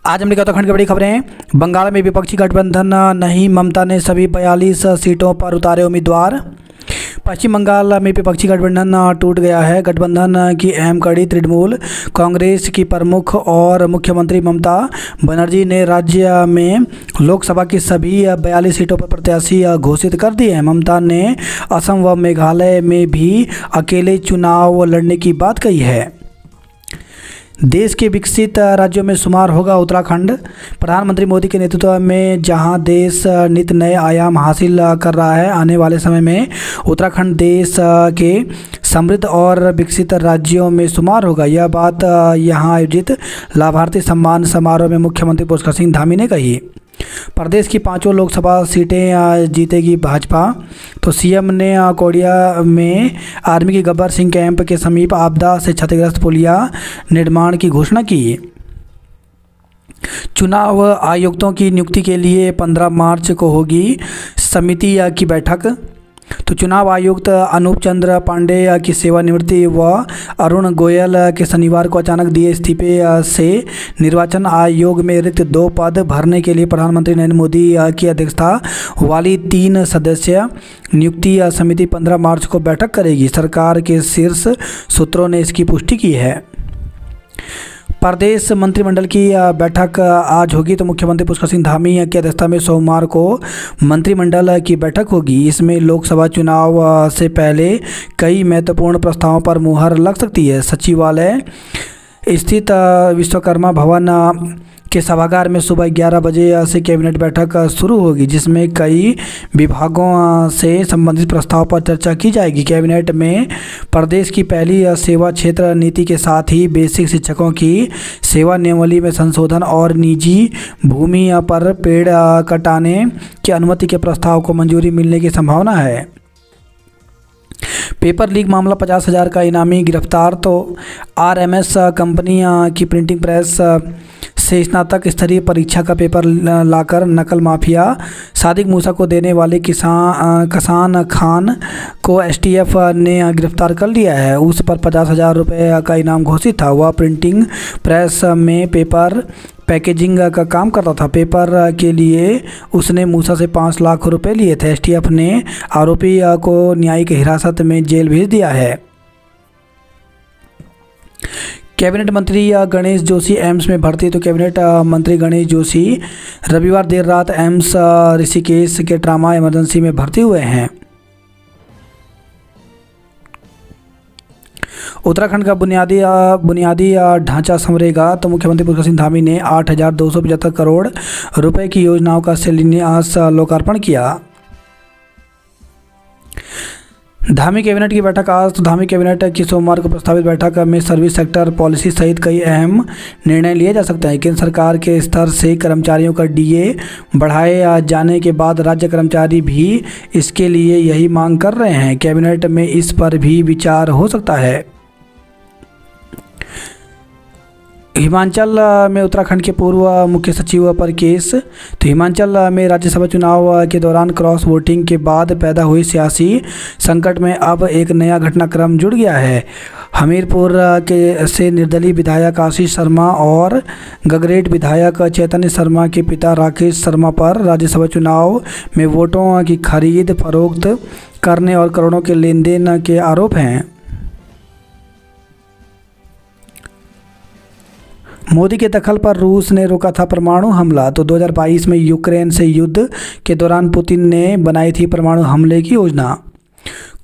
आज हम लेकर उत्तराखंड की बड़ी खबरें। बंगाल में विपक्षी गठबंधन नहीं, ममता ने सभी 42 सीटों पर उतारे उम्मीदवार। पश्चिम बंगाल में विपक्षी गठबंधन टूट गया है। गठबंधन की अहम कड़ी तृणमूल कांग्रेस की प्रमुख और मुख्यमंत्री ममता बनर्जी ने राज्य में लोकसभा की सभी 42 सीटों पर प्रत्याशी घोषित कर दिए हैं। ममता ने असम व मेघालय में भी अकेले चुनाव लड़ने की बात कही है। देश के विकसित राज्यों में शुमार होगा उत्तराखंड। प्रधानमंत्री मोदी के नेतृत्व में जहां देश नित नए आयाम हासिल कर रहा है, आने वाले समय में उत्तराखंड देश के समृद्ध और विकसित राज्यों में शुमार होगा। यह बात यहां आयोजित लाभार्थी सम्मान समारोह में मुख्यमंत्री पुष्कर सिंह धामी ने कही। प्रदेश की 5 लोकसभा सीटें जीतेगी भाजपा। तो सीएम ने कोडिया में आर्मी की गब्बर सिंह कैंप के समीप आपदा से क्षतिग्रस्त पुलिया निर्माण की घोषणा की। चुनाव आयुक्तों की नियुक्ति के लिए 15 मार्च को होगी समिति की बैठक। तो चुनाव आयुक्त अनूप चंद्र पांडे की सेवानिवृत्ति व अरुण गोयल के शनिवार को अचानक दिए इस्तीफे से निर्वाचन आयोग में रिक्त 2 पद भरने के लिए प्रधानमंत्री नरेंद्र मोदी की अध्यक्षता वाली 3 सदस्यीय नियुक्ति समिति 15 मार्च को बैठक करेगी। सरकार के शीर्ष सूत्रों ने इसकी पुष्टि की है। प्रदेश मंत्रिमंडल की बैठक आज होगी। तो मुख्यमंत्री पुष्कर सिंह धामी की अध्यक्षता में सोमवार को मंत्रिमंडल की बैठक होगी। इसमें लोकसभा चुनाव से पहले कई महत्वपूर्ण प्रस्तावों पर मुहर लग सकती है। सचिवालय स्थित विश्वकर्मा भवन के सभागार में सुबह 11 बजे से कैबिनेट बैठक शुरू होगी, जिसमें कई विभागों से संबंधित प्रस्ताव पर चर्चा की जाएगी। कैबिनेट में प्रदेश की पहली सेवा क्षेत्र नीति के साथ ही बेसिक शिक्षकों की सेवा नियमावली में संशोधन और निजी भूमि पर पेड़ कटाने की अनुमति के प्रस्ताव को मंजूरी मिलने की संभावना है। पेपर लीक मामला 50,000 का इनामी गिरफ्तार। तो आरएमएस कंपनी की प्रिंटिंग प्रेस से स्नातक स्तरीय परीक्षा का पेपर लाकर नकल माफिया सादिक मूसा को देने वाले कसान खान को एसटीएफ ने गिरफ्तार कर लिया है। उस पर 50,000 रुपये का इनाम घोषित था। वह प्रिंटिंग प्रेस में पेपर पैकेजिंग का काम करता था। पेपर के लिए उसने मूसा से 5 लाख रुपए लिए थे। एसटीएफ ने आरोपी को न्यायिक हिरासत में जेल भेज दिया है। कैबिनेट मंत्री गणेश जोशी एम्स में भर्ती। तो कैबिनेट मंत्री गणेश जोशी रविवार देर रात एम्स ऋषिकेश के ट्रामा इमरजेंसी में भर्ती हुए हैं। उत्तराखंड का बुनियादी ढांचा संवरेगा। तो मुख्यमंत्री पुष्कर सिंह धामी ने 8,275 करोड़ रुपए की योजनाओं का शिलान्यास लोकार्पण किया। धामी कैबिनेट की बैठक आज। तो धामी कैबिनेट की सोमवार को प्रस्तावित बैठक में सर्विस सेक्टर पॉलिसी सहित कई अहम निर्णय लिए जा सकते हैं। केंद्र सरकार के स्तर से कर्मचारियों का डीए बढ़ाए जाने के बाद राज्य कर्मचारी भी इसके लिए यही मांग कर रहे हैं। कैबिनेट में इस पर भी विचार हो सकता है। हिमाचल में उत्तराखंड के पूर्व मुख्य सचिव पर केस। तो हिमाचल में राज्यसभा चुनाव के दौरान क्रॉस वोटिंग के बाद पैदा हुई सियासी संकट में अब एक नया घटनाक्रम जुड़ गया है। हमीरपुर के से निर्दलीय विधायक आशीष शर्मा और गगरेट विधायक चैतन्य शर्मा के पिता राकेश शर्मा पर राज्यसभा चुनाव में वोटों की खरीद फरोख्त करने और करोड़ों के लेन देन के आरोप हैं। मोदी के दखल पर रूस ने रोका था परमाणु हमला। तो 2022 में यूक्रेन से युद्ध के दौरान पुतिन ने बनाई थी परमाणु हमले की योजना।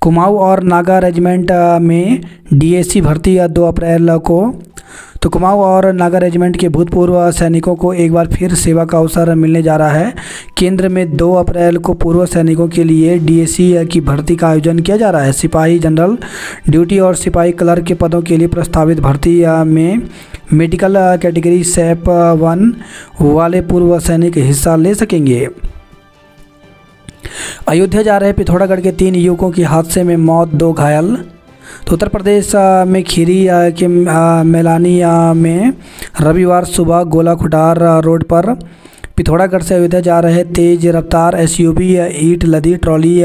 कुमाऊं और नागा रेजिमेंट में डीएसी भर्ती 2 अप्रैल को। तो कुमाऊं और नागा रेजिमेंट के भूतपूर्व सैनिकों को एक बार फिर सेवा का अवसर मिलने जा रहा है। केंद्र में 2 अप्रैल को पूर्व सैनिकों के लिए डीएसी की भर्ती का आयोजन किया जा रहा है। सिपाही जनरल ड्यूटी और सिपाही क्लर्क के पदों के लिए प्रस्तावित भर्ती में मेडिकल कैटेगरी SEP 1 वाले पूर्व सैनिक हिस्सा ले सकेंगे। अयोध्या जा रहे पिथौरागढ़ के 3 युवकों की हादसे में मौत, 2 घायल। तो उत्तर प्रदेश में खीरी के मेलानिया में रविवार सुबह गोला खुटार रोड पर पिथौरागढ़ से अयोध्या जा रहे तेज रफ्तार एसयूवी ईंट लदी ट्रॉली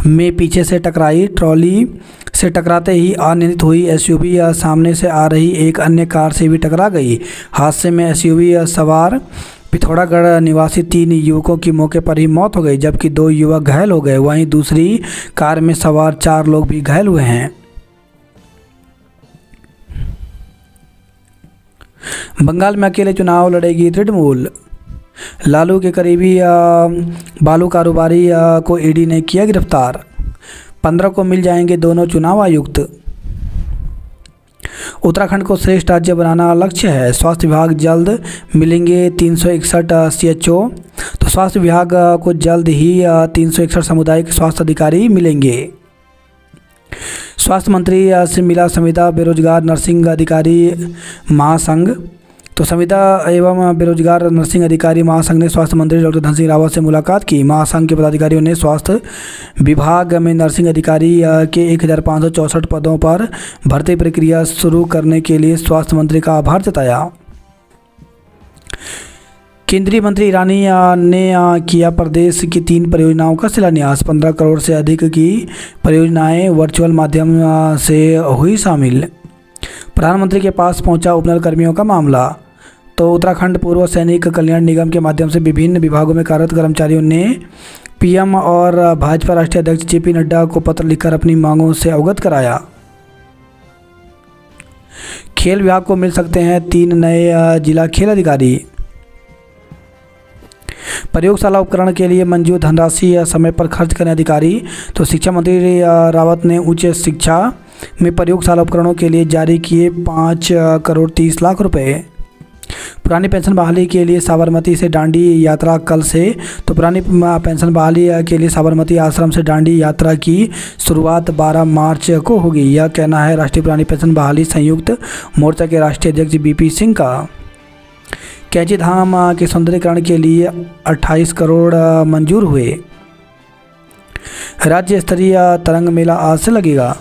में पीछे से टकराई। ट्रॉली से टकराते ही अनियंत्रित हुई एसयूवी सामने से आ रही एक अन्य कार से भी टकरा गई। हादसे में एसयूवी सवार पिथौरागढ़ निवासी 3 युवकों की मौके पर ही मौत हो गई, जबकि 2 युवक घायल हो गए। वहीं दूसरी कार में सवार 4 लोग भी घायल हुए हैं। बंगाल में अकेले चुनाव लड़ेगी तृणमूल। लालू के करीबी बालू कारोबारी को ईडी ने किया गिरफ्तार। 15 को मिल जाएंगे दोनों चुनाव आयुक्त। उत्तराखंड को श्रेष्ठ राज्य बनाना लक्ष्य है। स्वास्थ्य विभाग जल्द मिलेंगे 361 सीएचओ। तो स्वास्थ्य विभाग को जल्द ही 361 सामुदायिक स्वास्थ्य अधिकारी मिलेंगे। स्वास्थ्य मंत्री से मिला संविदा बेरोजगार नर्सिंग अधिकारी महासंघ। तो संविदा एवं बेरोजगार नर्सिंग अधिकारी महासंघ ने स्वास्थ्य मंत्री डॉक्टर धन सिंह रावत से मुलाकात की। महासंघ के पदाधिकारियों ने स्वास्थ्य विभाग में नर्सिंग अधिकारी के 1564 पदों पर भर्ती प्रक्रिया शुरू करने के लिए स्वास्थ्य मंत्री का आभार जताया। केंद्रीय मंत्री ईरानी ने किया प्रदेश की 3 परियोजनाओं का शिलान्यास। 15 करोड़ से अधिक की परियोजनाएं वर्चुअल माध्यम से हुई शामिल। प्रधानमंत्री के पास पहुंचा उपनल कर्मियों का मामला। तो उत्तराखंड पूर्व सैनिक कल्याण निगम के माध्यम से विभिन्न विभागों में कार्यरत कर्मचारियों ने पीएम और भाजपा राष्ट्रीय अध्यक्ष जेपी नड्डा को पत्र लिखकर अपनी मांगों से अवगत कराया। खेल विभाग को मिल सकते हैं 3 नए जिला खेल अधिकारी। प्रयोगशाला उपकरण के लिए मंजूर धनराशि समय पर खर्च करने अधिकारी। तो शिक्षा मंत्री रावत ने उच्च शिक्षा में प्रयोगशाला उपकरणों के लिए जारी किए 5 करोड़ 30 लाख रुपए। पुरानी पेंशन बहाली के लिए साबरमती से दांडी यात्रा कल से। तो पुरानी पेंशन बहाली के लिए साबरमती आश्रम से दांडी यात्रा की शुरुआत 12 मार्च को होगी। यह कहना है राष्ट्रीय पुरानी पेंशन बहाली संयुक्त मोर्चा के राष्ट्रीय अध्यक्ष बीपी सिंह का। कैंची धाम के सौंदर्यीकरण के लिए 28 करोड़ मंजूर हुए। राज्य स्तरीय तरंग मेला आज से लगेगा।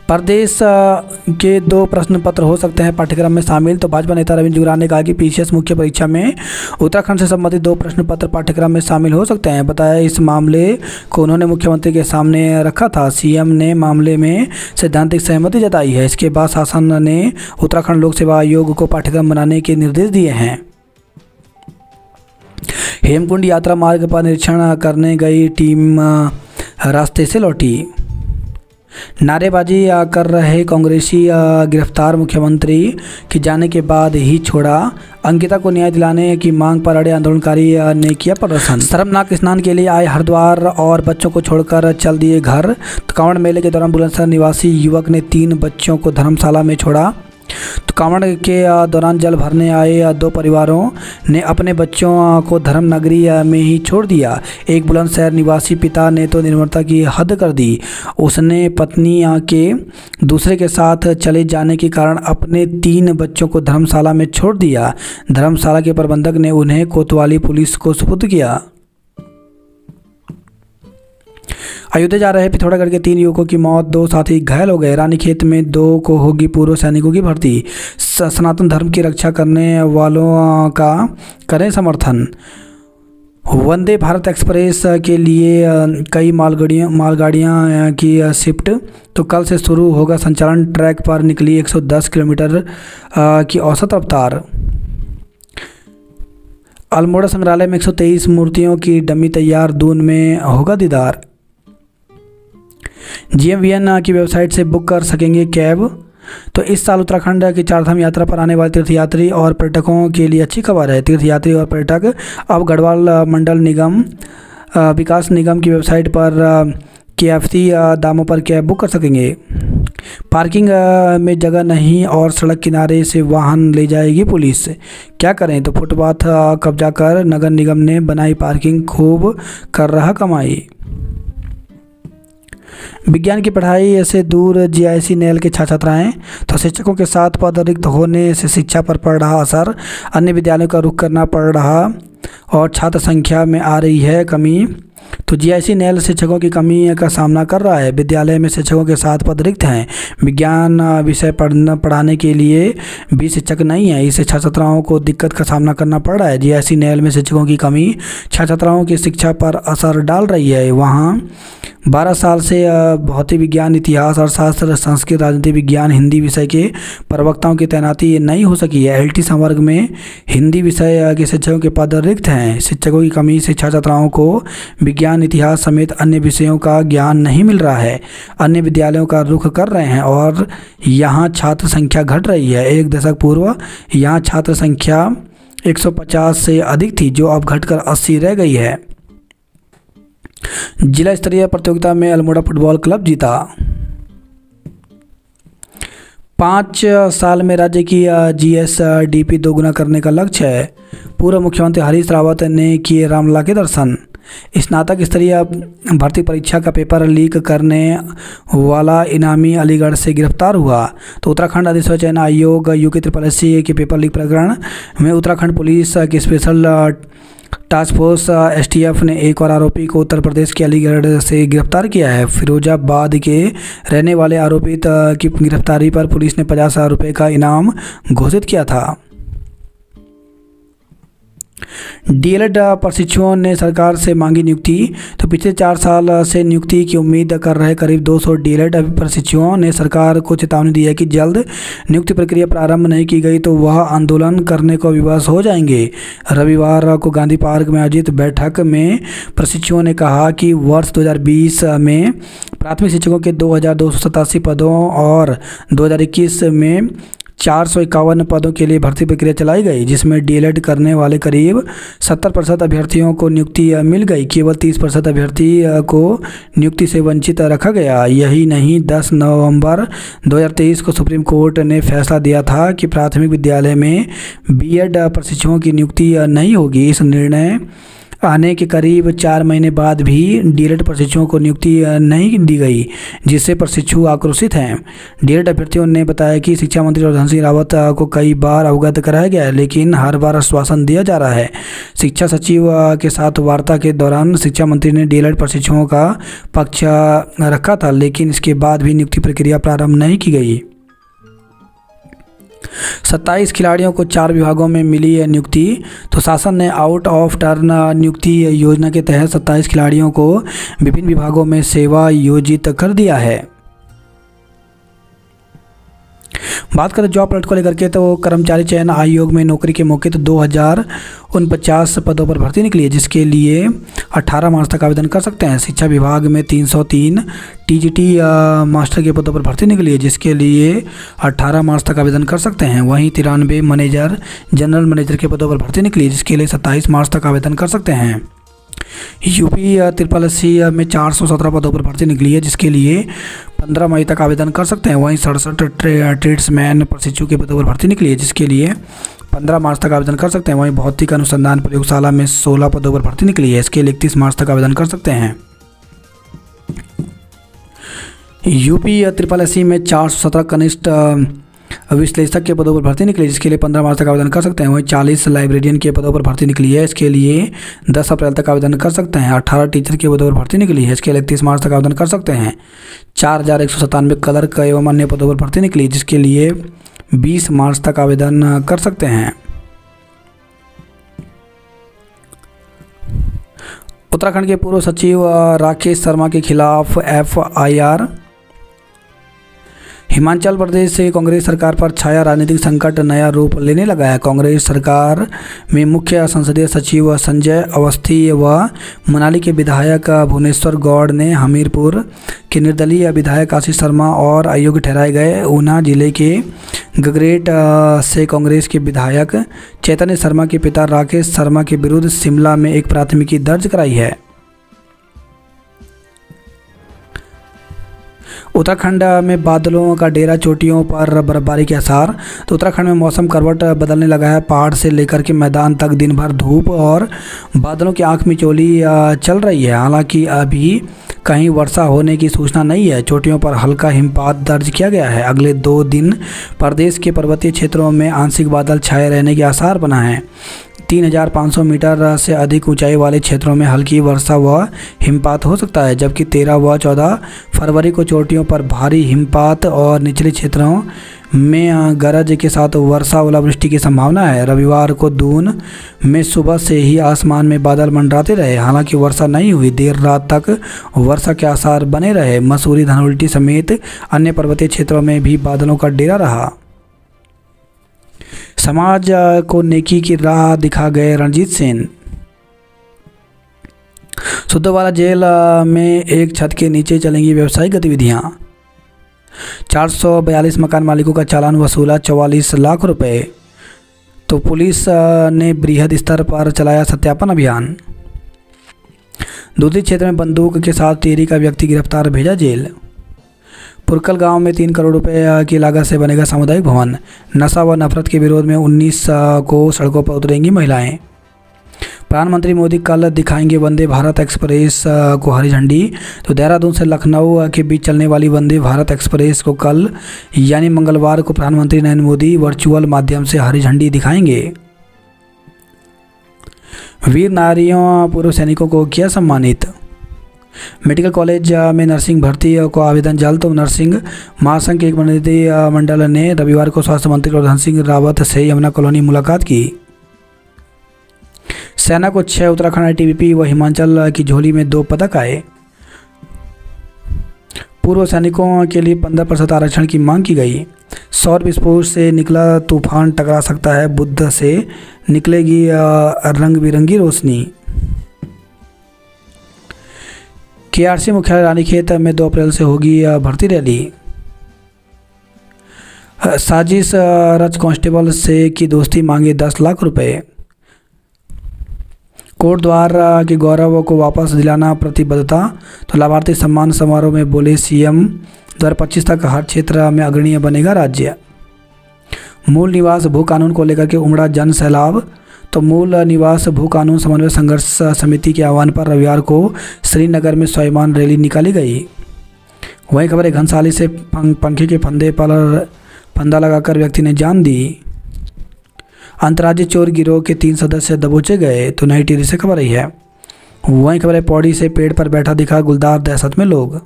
प्रदेश के 2 प्रश्न पत्र हो सकते हैं पाठ्यक्रम में शामिल। तो भाजपा नेता रविंद्र जुगरान ने कहा कि पीसीएस मुख्य परीक्षा में उत्तराखंड से संबंधित 2 प्रश्न पत्र पाठ्यक्रम में शामिल हो सकते हैं। बताया इस मामले को उन्होंने मुख्यमंत्री के सामने रखा था। सीएम ने मामले में सैद्धांतिक सहमति जताई है। इसके बाद शासन ने उत्तराखंड लोक सेवा आयोग को पाठ्यक्रम बनाने के निर्देश दिए हैं। हेमकुंड यात्रा मार्ग पर निरीक्षण करने गई टीम रास्ते से लौटी। नारेबाजी कर रहे कांग्रेसी गिरफ्तार। मुख्यमंत्री के जाने के बाद ही छोड़ा। अंकिता को न्याय दिलाने की मांग पर अड़े आंदोलनकारी ने किया प्रदर्शन। शर्मनाक स्नान के लिए आए हरिद्वार और बच्चों को छोड़कर चल दिए घर। तो कांवड़ मेले के दौरान बुलंदशहर निवासी युवक ने 3 बच्चों को धर्मशाला में छोड़ा। तो कांवड़ के दौरान जल भरने आए 2 परिवारों ने अपने बच्चों को धर्म नगरी में ही छोड़ दिया। एक बुलंदशहर निवासी पिता ने तो निर्ममता की हद कर दी। उसने पत्नी के दूसरे के साथ चले जाने के कारण अपने 3 बच्चों को धर्मशाला में छोड़ दिया। धर्मशाला के प्रबंधक ने उन्हें कोतवाली पुलिस को सुपुर्द किया। अयोध्या जा रहे पिथौरागढ़ के 3 युवकों की मौत, 2 साथी घायल हो गए। रानीखेत में 2 को होगी पूर्व सैनिकों की भर्ती। सनातन धर्म की रक्षा करने वालों का करें समर्थन। वंदे भारत एक्सप्रेस के लिए कई मालगाड़ियां की शिफ्ट। तो कल से शुरू होगा संचालन। ट्रैक पर निकली 110 किलोमीटर की औसत रफ्तार। अल्मोड़ा संग्रहालय में 123 मूर्तियों की डमी तैयार। दून में होगा दीदार। GMVN की वेबसाइट से बुक कर सकेंगे कैब। तो इस साल उत्तराखंड की 4 धाम यात्रा पर आने वाले तीर्थयात्री और पर्यटकों के लिए अच्छी खबर है। तीर्थयात्री और पर्यटक अब गढ़वाल मंडल निगम विकास निगम की वेबसाइट पर किफ़ायती दामों पर कैब बुक कर सकेंगे। पार्किंग में जगह नहीं और सड़क किनारे से वाहन ले जाएगी पुलिस। क्या करें? तो फुटपाथ कब्जा कर नगर निगम ने बनाई पार्किंग, खूब कर रहा कमाई। विज्ञान की पढ़ाई से दूर GIC नेल के छात्र छात्राएँ। तो शिक्षकों के साथ पद रिक्त होने से शिक्षा पर पड़ रहा असर। अन्य विद्यालयों का रुख करना पड़ रहा और छात्र संख्या में आ रही है कमी। तो जीआईसी नेल शिक्षकों की कमी का सामना कर रहा है। विद्यालय में शिक्षकों के 7 पद रिक्त हैं। विज्ञान विषय पढ़ाने के लिए भी शिक्षक नहीं है। इससे छात्र छात्राओं को दिक्कत का सामना करना पड़ रहा है। जीआईसी नेल में शिक्षकों की कमी छात्र छात्राओं की शिक्षा पर असर डाल रही है। वहाँ 12 साल से भौतिक विज्ञान, इतिहास, अर्थशास्त्र, संस्कृत, राजनीति विज्ञान, हिंदी विषय के प्रवक्ताओं की तैनाती नहीं हो सकी है। एलटी संवर्ग में हिंदी विषय के शिक्षकों के पद रिक्त हैं। शिक्षकों की कमी से छात्र छात्राओं को विज्ञान, इतिहास समेत अन्य विषयों का ज्ञान नहीं मिल रहा है। अन्य विद्यालयों का रुख कर रहे हैं और यहाँ छात्र संख्या घट रही है। 1 दशक पूर्व यहाँ छात्र संख्या 150 से अधिक थी, जो अब घटकर 80 रह गई है। जिला स्तरीय प्रतियोगिता में अल्मोड़ा फुटबॉल क्लब जीता। 5 साल में राज्य की जीएसडीपी दोगुना करने का लक्ष्य है। पूर्व मुख्यमंत्री हरीश रावत ने किए रामलला के दर्शन। स्नातक स्तरीय भर्ती परीक्षा का पेपर लीक करने वाला इनामी अलीगढ़ से गिरफ्तार हुआ। तो उत्तराखंड अधिसूचना चयन आयोग UKSSC के पेपर लीक प्रकरण में उत्तराखंड पुलिस की स्पेशल टास्क फोर्स STF ने एक और आरोपी को उत्तर प्रदेश के अलीगढ़ से गिरफ्तार किया है। फिरोजाबाद के रहने वाले आरोपित की गिरफ्तारी पर पुलिस ने 50,000 रुपये का इनाम घोषित किया था। डीएलएड प्रशिक्षुओं ने सरकार से मांगी नियुक्ति। तो पिछले 4 साल से नियुक्ति की उम्मीद कर रहे करीब 200 डीएलएड प्रशिक्षुओं ने सरकार को चेतावनी दी है कि जल्द नियुक्ति प्रक्रिया प्रारंभ नहीं की गई तो वह आंदोलन करने को विवश हो जाएंगे। रविवार को गांधी पार्क में आयोजित बैठक में प्रशिक्षुओं ने कहा कि वर्ष 2020 में प्राथमिक शिक्षकों के 2,287 पदों और 2021 में 451 पदों के लिए भर्ती प्रक्रिया चलाई गई, जिसमें डीएलएड करने वाले करीब 70% अभ्यर्थियों को नियुक्ति मिल गई। केवल 30% अभ्यर्थी को नियुक्ति से वंचित रखा गया। यही नहीं, 10 नवंबर 2023 को सुप्रीम कोर्ट ने फैसला दिया था कि प्राथमिक विद्यालय में बीएड प्रशिक्षुओं की नियुक्ति नहीं होगी। इस निर्णय आने के करीब 4 महीने बाद भी डीएलएड प्रशिक्षुओं को नियुक्ति नहीं दी गई, जिससे प्रशिक्षु आक्रोशित हैं। डीएलएड अभ्यर्थियों ने बताया कि शिक्षा मंत्री धन सिंह रावत को कई बार अवगत कराया गया है, लेकिन हर बार आश्वासन दिया जा रहा है। शिक्षा सचिव के साथ वार्ता के दौरान शिक्षा मंत्री ने डीएलएड प्रशिक्षुओं का पक्ष रखा था, लेकिन इसके बाद भी नियुक्ति प्रक्रिया प्रारंभ नहीं की गई। 27 खिलाड़ियों को 4 विभागों में मिली है नियुक्ति। तो शासन ने आउट ऑफ टर्न नियुक्ति योजना के तहत 27 खिलाड़ियों को विभिन्न विभागों में सेवा योजित कर दिया है। बात करें जॉब अलर्ट को लेकर के, तो कर्मचारी चयन आयोग में नौकरी के मौके तो 2049 पदों पर भर्ती निकली है, जिसके लिए 18 मार्च तक आवेदन कर सकते हैं। शिक्षा विभाग में 303 टीजीटी मास्टर के पदों पर भर्ती निकली है, जिसके लिए 18 मार्च तक आवेदन कर सकते हैं। वहीं 93 मैनेजर, जनरल मैनेजर के पदों पर भर्ती निकली है, जिसके लिए 27 मार्च तक आवेदन कर सकते हैं। यूपी SSSC में 417 पदों पर भर्ती निकली है, जिसके लिए 15 मई तक आवेदन कर सकते हैं। वहीं 67 ट्रेड्समैन प्रशिक्षु के पदों पर भर्ती निकली है, जिसके लिए 15 मार्च तक आवेदन कर सकते हैं। वहीं भौतिक अनुसंधान प्रयोगशाला में 16 पदों पर भर्ती निकली है, इसके लिए 31 मार्च तक आवेदन कर सकते हैं। यूपी SSSC में 417 कनिष्ठ विश्लेषक के पदों पर भर्ती निकली, जिसके लिए 15 मार्च तक आवेदन कर सकते हैं। वहीं 40 लाइब्रेरियन के पदों पर भर्ती निकली है, इसके लिए 10 अप्रैल तक आवेदन कर सकते हैं। 18 टीचर के पदों पर भर्ती निकली है, इसके लिए 31 मार्च तक आवेदन कर सकते हैं। 4197 क्लर्क एवं अन्य पदों पर भर्ती निकली, जिसके लिए 20 मार्च तक आवेदन कर सकते हैं। उत्तराखंड के पूर्व सचिव राकेश शर्मा के खिलाफ FIR। हिमाचल प्रदेश से कांग्रेस सरकार पर छाया राजनीतिक संकट नया रूप लेने लगा है। कांग्रेस सरकार में मुख्य संसदीय सचिव संजय अवस्थी व मनाली के विधायक भुवनेश्वर गौड़ ने हमीरपुर के निर्दलीय विधायक आशीष शर्मा और अयोग्य ठहराए गए ऊना जिले के गगरेट से कांग्रेस के विधायक चैतन्य शर्मा के पिता राकेश शर्मा के विरुद्ध शिमला में एक प्राथमिकी दर्ज कराई है। उत्तराखंड में बादलों का डेरा, चोटियों पर बर्फबारी के आसार। तो उत्तराखंड में मौसम करवट बदलने लगा है। पहाड़ से लेकर के मैदान तक दिन भर धूप और बादलों की आंख मिचौली चल रही है। हालांकि अभी कहीं वर्षा होने की सूचना नहीं है। चोटियों पर हल्का हिमपात दर्ज किया गया है। अगले 2 दिन प्रदेश के पर्वतीय क्षेत्रों में आंशिक बादल छाए रहने के आसार बना है। 3,500 मीटर से अधिक ऊंचाई वाले क्षेत्रों में हल्की वर्षा व हिमपात हो सकता है, जबकि 13 व 14 फरवरी को चोटियों पर भारी हिमपात और निचले क्षेत्रों में गरज के साथ वर्षा ओलावृष्टि की संभावना है। रविवार को दून में सुबह से ही आसमान में बादल मंडराते रहे, हालांकि वर्षा नहीं हुई। देर रात तक वर्षा के आसार बने रहे। मसूरी, धनोल्टी समेत अन्य पर्वतीय क्षेत्रों में भी बादलों का डेरा रहा। समाज को नेकी की राह दिखा गए रणजीत सेन। सुद्धवाला जेल में एक छत के नीचे चलेंगी व्यवसायिक गतिविधियां। 442 मकान मालिकों का चालान वसूला 44 लाख रुपए। तो पुलिस ने बृहद स्तर पर चलाया सत्यापन अभियान। दूसरी क्षेत्र में बंदूक के साथ टेरी का व्यक्ति गिरफ्तार, भेजा जेल। पुरकल गांव में 3 करोड़ रुपए की लागत से बनेगा सामुदायिक भवन। नशा व नफरत के विरोध में 19 को सड़कों पर उतरेंगी महिलाएं। प्रधानमंत्री मोदी कल दिखाएंगे वंदे भारत एक्सप्रेस को हरी झंडी। तो देहरादून से लखनऊ के बीच चलने वाली वंदे भारत एक्सप्रेस को कल यानी मंगलवार को प्रधानमंत्री नरेंद्र मोदी वर्चुअल माध्यम से हरी झंडी दिखाएंगे। वीर नारियों पूर्व सैनिकों को किया सम्मानित। मेडिकल कॉलेज में नर्सिंग भर्ती को आवेदन जल्द। तो नर्सिंग महासंघ के एक प्रतिनिधिमंडल ने रविवार को स्वास्थ्य मंत्री प्रधान सिंह रावत से यमुना कॉलोनी मुलाकात की। सेना को 6 उत्तराखंड आईटीबीपी व हिमाचल की झोली में 2 पदक आए। पूर्व सैनिकों के लिए 15% आरक्षण की मांग की गई। सौर विस्फोट से निकला तूफान टकरा सकता है, बुध से निकलेगी रंग बिरंगी रोशनी। केआरसी मुख्यालय रानीखेत में 2 अप्रैल से होगी भर्ती रैली। साजिश रच कांस्टेबल से की दोस्ती, मांगे 10 लाख रुपए। कोट द्वार के गौरव को वापस दिलाना प्रतिबद्धता। तो लाभार्थी सम्मान समारोह में बोले सीएम 2025 तक हर क्षेत्र में अग्रणीय बनेगा राज्य। मूल निवास भू कानून को लेकर के उमड़ा जन सैलाब। तो मूल निवास भू कानून समन्वय संघर्ष समिति के आह्वान पर रविवार को श्रीनगर में स्वाभिमान रैली निकाली गई। वहीं खबर है घनसाली से पंखे के फंदे पर फंदा लगाकर व्यक्ति ने जान दी। अंतर्राज्यीय चोर गिरोह के 3 सदस्य दबोचे गए। तो नई टिहरी से खबर आई है। वहीं खबर है पौड़ी से पेड़ पर बैठा दिखा गुलदार, दहशत में लोग।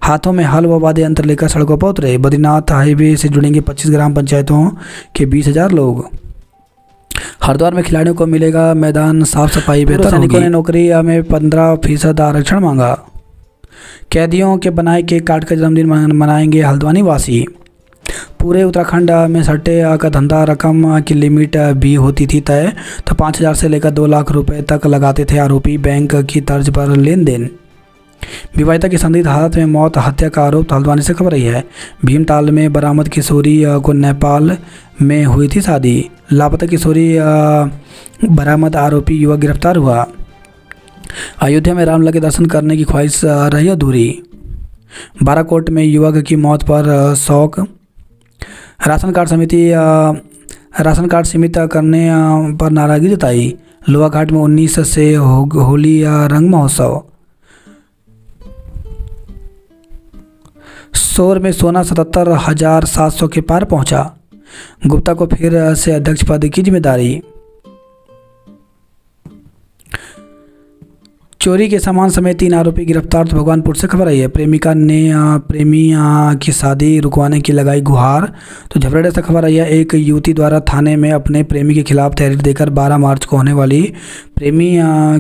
हाथों में हल व वाद्य यंत्र लेकर सड़कों पर उतरे। बद्रीनाथ हाईवे से जुड़ेंगे 25 ग्राम पंचायतों के 20,000 लोग। हरिद्वार में खिलाड़ियों को मिलेगा मैदान, साफ सफाई बेहतर होगी। सैनिकों ने नौकरी में 15% आरक्षण मांगा। कैदियों के बनाए केक काट कर जन्मदिन मनाएंगे हल्द्वानी वासी। पूरे उत्तराखंड में सट्टे का धंधा, रकम की लिमिट भी होती थी तय। तो 5,000 से लेकर 2 लाख रुपए तक लगाते थे आरोपी। बैंक की तर्ज पर लेन देन। विवाहिता की संदिग्ध हालत में मौत, हत्या का आरोप। हल्द्वानी से खबर रही है। भीमताल में बरामद किशोरी को नेपाल में हुई थी शादी। लापता किशोरी बरामद, आरोपी युवक गिरफ्तार हुआ। अयोध्या में रामलला के दर्शन करने की ख्वाहिश रही अधूरी। बाराकोट में युवक की मौत पर शोक। राशन कार्ड सीमित करने पर नाराजगी जताई। लोहाघाट में 19 से होली रंग महोत्सव। शोर में सोना 77,700 के पार पहुंचा। गुप्ता को फिर से अध्यक्ष पद की जिम्मेदारी। चोरी के सामान समेत 3 आरोपी गिरफ्तार। तो भगवानपुर से खबर आई है। प्रेमिका ने प्रेमी की शादी रुकवाने की लगाई गुहार। तो झबरेड़ा से खबर आई है। एक युवती द्वारा थाने में अपने प्रेमी के खिलाफ तहरीर देकर 12 मार्च को होने वाली प्रेमी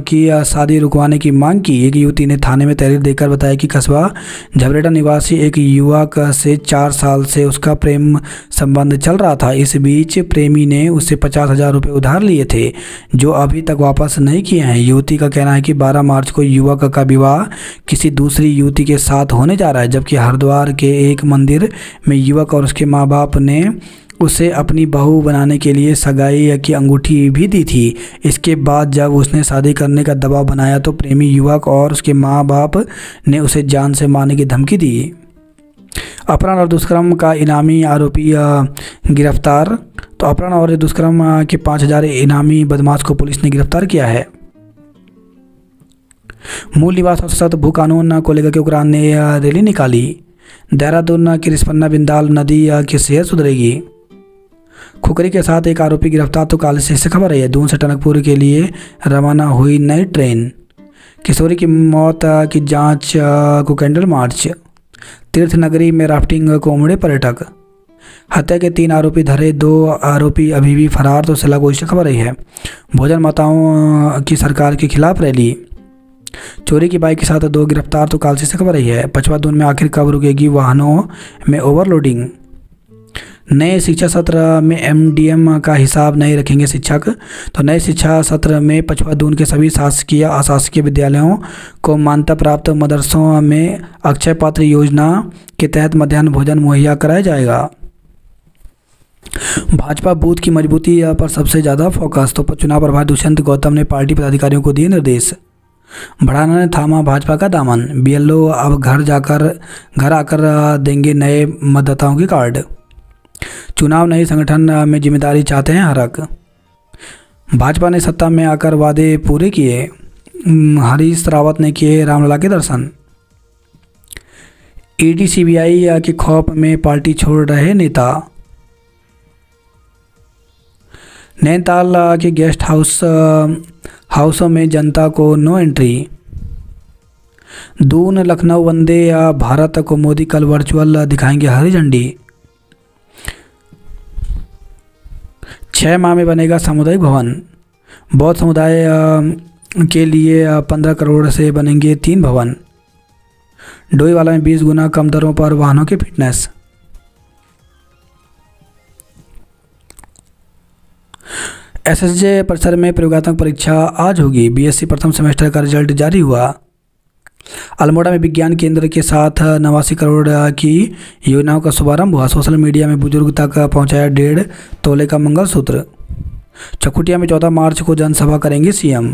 की शादी रुकवाने की मांग की। एक युवती ने थाने में तहरीर देकर बताया कि कस्बा झबरेड़ा निवासी एक युवक से 4 साल से उसका प्रेम संबंध चल रहा था। इस बीच प्रेमी ने उससे 50,000 रुपये उधार लिए थे, जो अभी तक वापस नहीं किए हैं। युवती का कहना है कि 12 मार्च को युवक का विवाह किसी दूसरी युवती के साथ होने जा रहा है, जबकि हरिद्वार के एक मंदिर में युवक और उसके माँ बाप ने उसे अपनी बहू बनाने के लिए सगाई की अंगूठी भी दी थी। इसके बाद जब उसने शादी करने का दबाव बनाया तो प्रेमी युवक और उसके माँ बाप ने उसे जान से मारने की धमकी दी। अपहरण और दुष्कर्म का इनामी आरोपी गिरफ्तार। तो अपहरण और दुष्कर्म के 5,000 इनामी बदमाश को पुलिस ने गिरफ्तार किया है। मूल निवास और सशक्त भू कानून को लेकर के उग्रान ने रैली निकाली। देहरादून की रिस्पन्ना बिंदाल नदी की सेहत सुधरेगी। खुकरी के साथ एक आरोपी गिरफ्तार, तो काली से खबर है। दून से टनकपुर के लिए रवाना हुई नई ट्रेन। किशोरी की मौत की जांच को कैंडल मार्च। तीर्थ नगरी में राफ्टिंग को उमड़े पर्यटक। हत्या के 3 आरोपी धरे, 2 आरोपी अभी भी फरार, तो सिलागोश से खबर रही है। भोजन माताओं की सरकार के खिलाफ रैली। चोरी की बाइक के साथ 2 गिरफ्तार, तो कालसी से खबर रही है। पचवा दून में आखिर कब रुकेगी वाहनों में ओवरलोडिंग। नए शिक्षा सत्र में एमडीएम का हिसाब नहीं रखेंगे शिक्षक, तो नए शिक्षा सत्र में पचवा दून के सभी शासकीय अशासकीय विद्यालयों को मान्यता प्राप्त मदरसों में अक्षय पात्र योजना के तहत मध्याह्न भोजन मुहैया कराया जाएगा। भाजपा बूथ की मजबूती पर सबसे ज़्यादा फोकस, तो चुनाव प्रभारी दुष्यंत गौतम ने पार्टी पदाधिकारियों को दिए निर्देश। भड़ाना ने थामा भाजपा का दामन। बीएलओ अब घर आकर देंगे नए मतदाताओं के कार्ड। चुनाव नए संगठन में जिम्मेदारी चाहते हैं हरक। भाजपा ने सत्ता में आकर वादे पूरे किए। हरीश रावत ने किए रामलला के दर्शन। ईडी सीबीआई के खौफ में पार्टी छोड़ रहे नेता। नैनीताल के गेस्ट हाउसों में जनता को नो एंट्री। दून लखनऊ वंदे भारत को मोदी कल वर्चुअल दिखाएंगे हरी झंडी। 6 माह में बनेगा सामुदायिक भवन। बौद्ध समुदाय के लिए 15 करोड़ से बनेंगे 3 भवन। डोईवाला में 20 गुना कम दरों पर वाहनों की फिटनेस। एसएसजे परिसर में प्रयोगात्मक परीक्षा आज होगी। बीएससी प्रथम सेमेस्टर का रिजल्ट जारी हुआ। अल्मोड़ा में विज्ञान केंद्र के साथ 89 करोड़ की योजनाओं का शुभारंभ हुआ। सोशल मीडिया में बुजुर्ग तक पहुंचाया 1.5 तोले का मंगलसूत्र। चकुटिया में 14 मार्च को जनसभा करेंगे सीएम।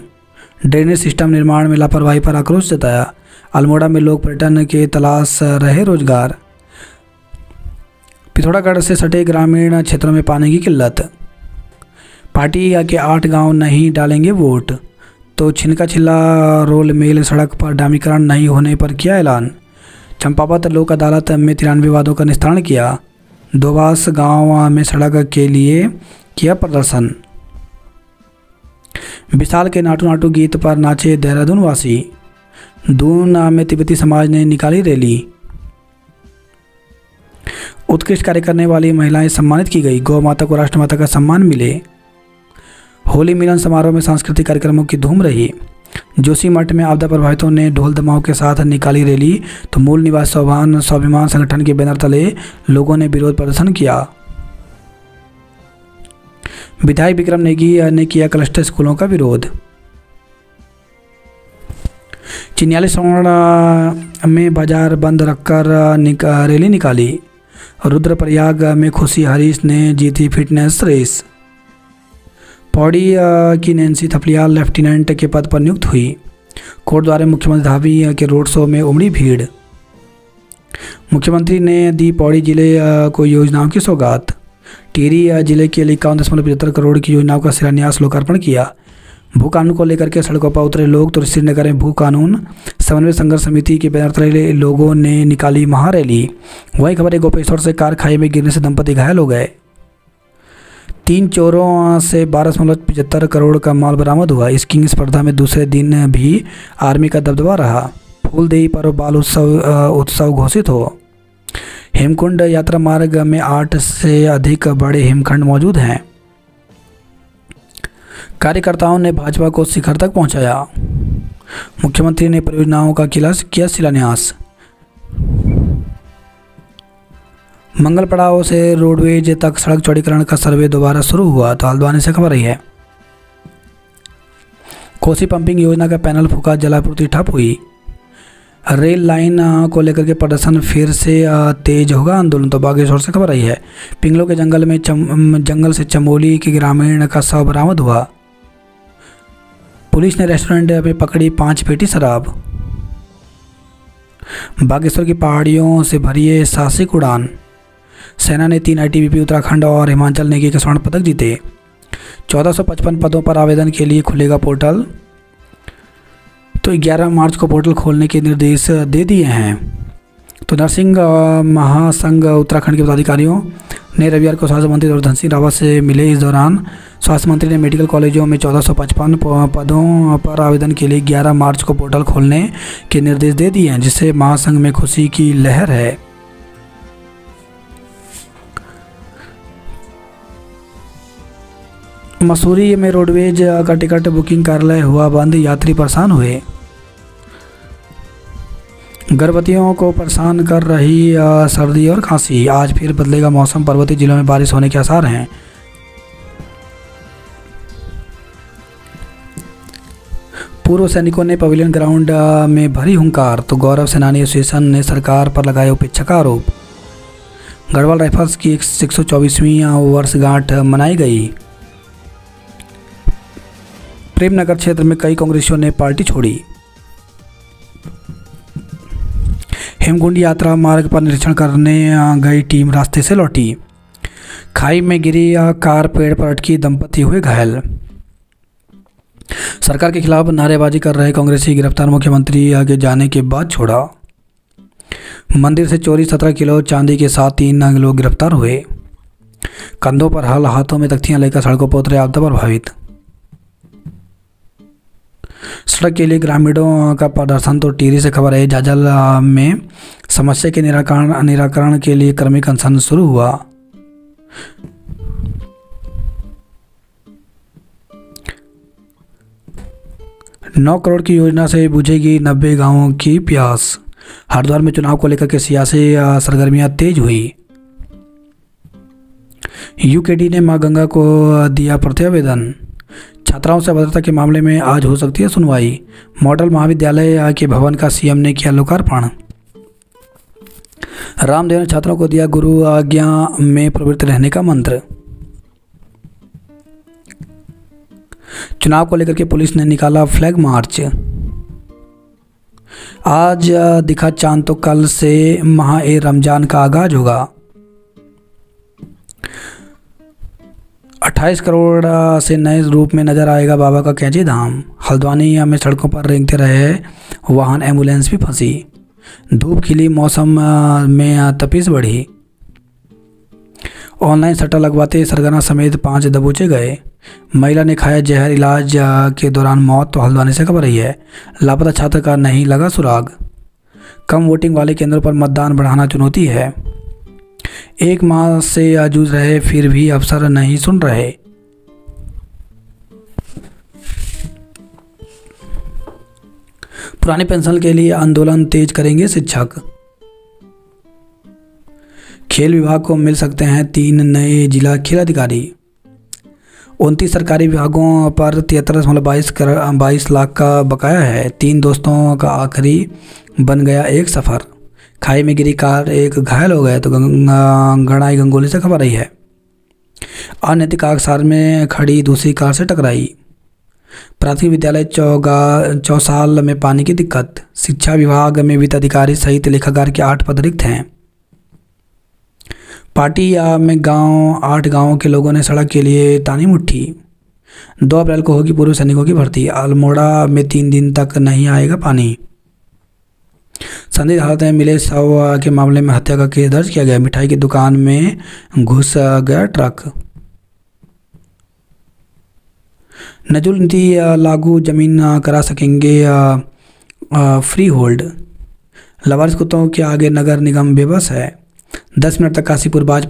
ड्रेनेज सिस्टम निर्माण में लापरवाही पर आक्रोश जताया। अल्मोड़ा में लोग पर्यटन के तलाश रहे रोजगार। पिथौरागढ़ से सटे ग्रामीण क्षेत्रों में पानी की किल्लत। पार्टी के 8 गांव नहीं डालेंगे वोट, तो छिनका छिल्ला रोल मेल सड़क पर डामीकरण नहीं होने पर किया ऐलान। चंपावत लोक अदालत में 93 वादों का निस्तारण किया। दोबास गांव में सड़क के लिए किया प्रदर्शन। विशाल के नाटू नाटू गीत पर नाचे देहरादून वासी। दून में तिब्बती समाज ने निकाली रैली। उत्कृष्ट कार्य करने वाली महिलाएं सम्मानित की गई। गौ माता को राष्ट्रमाता का सम्मान मिले। होली मिलन समारोह में सांस्कृतिक कार्यक्रमों की धूम रही। जोशीमठ में आपदा प्रभावितों ने ढोल दमाओं के साथ निकाली रैली, तो मूल निवासी स्वाभिमान संगठन के बैनर तले लोगों ने विरोध प्रदर्शन किया। विधायक विक्रम नेगी ने किया क्लस्टर स्कूलों का विरोध। चिन्याली श्रवण में बाजार बंद रखकर रैली निकाली। रुद्रप्रयाग में खुशी हरीश ने जीती फिटनेस रेस। पौड़ी की नैन्सी थपलियाल लेफ्टिनेंट के पद पर नियुक्त हुई। कोटद्वार में मुख्यमंत्री धामी के रोड शो में उमड़ी भीड़। मुख्यमंत्री ने दी पौड़ी जिले को योजनाओं की सौगात। टिहरी जिले के लिए 51.75 करोड़ की योजनाओं का शिलान्यास लोकार्पण किया। भू कानून को लेकर के सड़कों पर उतरे लोग, तो श्रीनगर में भू कानून समन्वय संघर्ष समिति के बैनर तले लोगों ने निकाली महारैली। वही खबर है गोपेश्वर से कार खाई में गिरने से दंपति घायल हो गए। 3 चोरों से 12.75 करोड़ का माल बरामद हुआ। स्कीइंग स्पर्धा में दूसरे दिन भी आर्मी का दबदबा रहा। फूलदेई पर बाल उत्सव घोषित हो। हेमकुंड यात्रा मार्ग में 8 से अधिक बड़े हिमखंड मौजूद हैं। कार्यकर्ताओं ने भाजपा को शिखर तक पहुंचाया। मुख्यमंत्री ने परियोजनाओं का किया शिलान्यास। मंगल पड़ाव से रोडवेज तक सड़क चौड़ीकरण का सर्वे दोबारा शुरू हुआ, तो हल्द्वानी से खबर रही है। कोसी पंपिंग योजना का पैनल फूका, जलापूर्ति ठप हुई। रेल लाइन को लेकर के प्रदर्शन फिर से तेज होगा आंदोलन, तो बागेश्वर से खबर रही है। पिंगलों के जंगल से चमोली के ग्रामीण का शव बरामद हुआ। पुलिस ने रेस्टोरेंट में पकड़ी 5 पेटी शराब। बागेश्वर की पहाड़ियों से भरी साहसिक उड़ान। सेना ने 3 आईटीबीपी उत्तराखंड और हिमाचल नेगी के स्वर्ण पदक जीते। 1455 पदों पर आवेदन के लिए खुलेगा पोर्टल, तो 11 मार्च को पोर्टल खोलने के निर्देश दे दिए हैं। तो नर्सिंग महासंघ उत्तराखंड के पदाधिकारियों ने रविवार को स्वास्थ्य मंत्री और धन सिंह रावत से मिले। इस दौरान स्वास्थ्य मंत्री ने मेडिकल कॉलेजों में 1455 पदों पर आवेदन के लिए 11 मार्च को पोर्टल खोलने के निर्देश दे दिए हैं, जिससे महासंघ में खुशी की लहर है। मसूरी में रोडवेज का टिकट बुकिंग कार्यालय हुआ बंद, यात्री परेशान हुए। गर्भवतियों को परेशान कर रही सर्दी और खांसी, आज फिर बदलेगा मौसम, पर्वतीय जिलों में बारिश होने के आसार हैं। पूर्व सैनिकों ने पवेलियन ग्राउंड में भरी हुंकार, तो गौरव सेनानी एसोसिएशन ने सरकार पर लगाया उपेक्षा का आरोप। गढ़वाल राइफल्स की 124वीं वर्षगांठ मनाई गई। प्रेमनगर क्षेत्र में कई कांग्रेसियों ने पार्टी छोड़ी। हेमकुंड यात्रा मार्ग पर निरीक्षण करने गई टीम रास्ते से लौटी। खाई में गिरी कार, पेड़ पर अटकी, दंपति हुए घायल। सरकार के खिलाफ नारेबाजी कर रहे कांग्रेसी गिरफ्तार, मुख्यमंत्री के जाने के बाद छोड़ा। मंदिर से चोरी 17 किलो चांदी के साथ 3 लोग गिरफ्तार हुए। कंधों पर हल, हाथों में तख्तियां लेकर सड़कों पर उतरे आपदा प्रभावित। सड़क के लिए ग्रामीणों का प्रदर्शन, तो टिहरी से खबर है। जाजल में समस्या के निराकरण के लिए क्रमिक अनशन शुरू हुआ। नौ करोड़ की योजना से बुझेगी 90 गांवों की प्यास। हरिद्वार में चुनाव को लेकर के सियासी सरगर्मियां तेज हुई। यूकेडी ने मां गंगा को दिया प्रत्यावेदन। छात्राओं से अभद्रता के मामले में आज हो सकती है सुनवाई। मॉडल महाविद्यालय के भवन का सीएम ने किया लोकार्पण। रामदेव ने छात्रों को दिया गुरु आज्ञा में प्रवृत्त रहने का मंत्र। चुनाव को लेकर के पुलिस ने निकाला फ्लैग मार्च। आज दिखा चांद, तो कल से माह ए रमजान का आगाज होगा। 28 करोड़ से नए रूप में नजर आएगा बाबा का कैंची धाम। हल्द्वानी में सड़कों पर रेंगते रहे वाहन, एम्बुलेंस भी फंसी। धूप खिली, मौसम में तपिश बढ़ी। ऑनलाइन सट्टा लगवाते सरगना समेत 5 दबोचे गए। महिला ने खाया जहर, इलाज के दौरान मौत, तो हल्द्वानी से खबर रही है। लापता छात्र का नहीं लगा सुराग। कम वोटिंग वाले केंद्रों पर मतदान बढ़ाना चुनौती है। 1 माह से जूझ रहे, फिर भी अफसर नहीं सुन रहे। पुरानी पेंशन के लिए आंदोलन तेज करेंगे शिक्षक। खेल विभाग को मिल सकते हैं 3 नए जिला खेल अधिकारी। 29 सरकारी विभागों पर 73.22 लाख का बकाया है। 3 दोस्तों का आखिरी बन गया एक सफ़र। खाई में गिरी कार, एक घायल हो गए, तो गणाई गंगोली से खबर रही है। अनैतिक आगसार में खड़ी दूसरी कार से टकराई। प्राथमिक विद्यालय चौसाल में पानी की दिक्कत। शिक्षा विभाग में वित्त अधिकारी सहित लेखाकार के 8 पद रिक्त हैं। पार्टी में 8 गांवों के लोगों ने सड़क के लिए तानी मुट्ठी। 2 अप्रैल को होगी पूर्व सैनिकों की भर्ती। अल्मोड़ा में 3 दिन तक नहीं आएगा पानी। संदिग्ध हालत में मिले शव के मामले में हत्या का केस दर्ज किया गया। मिठाई की दुकान में घुस गया ट्रक। नजुल नीति लागू, जमीन करा सकेंगे फ्री होल्ड। लवारिस कुत्तों के आगे नगर निगम बेबस है। 10 मिनट तक काशीपुर बाज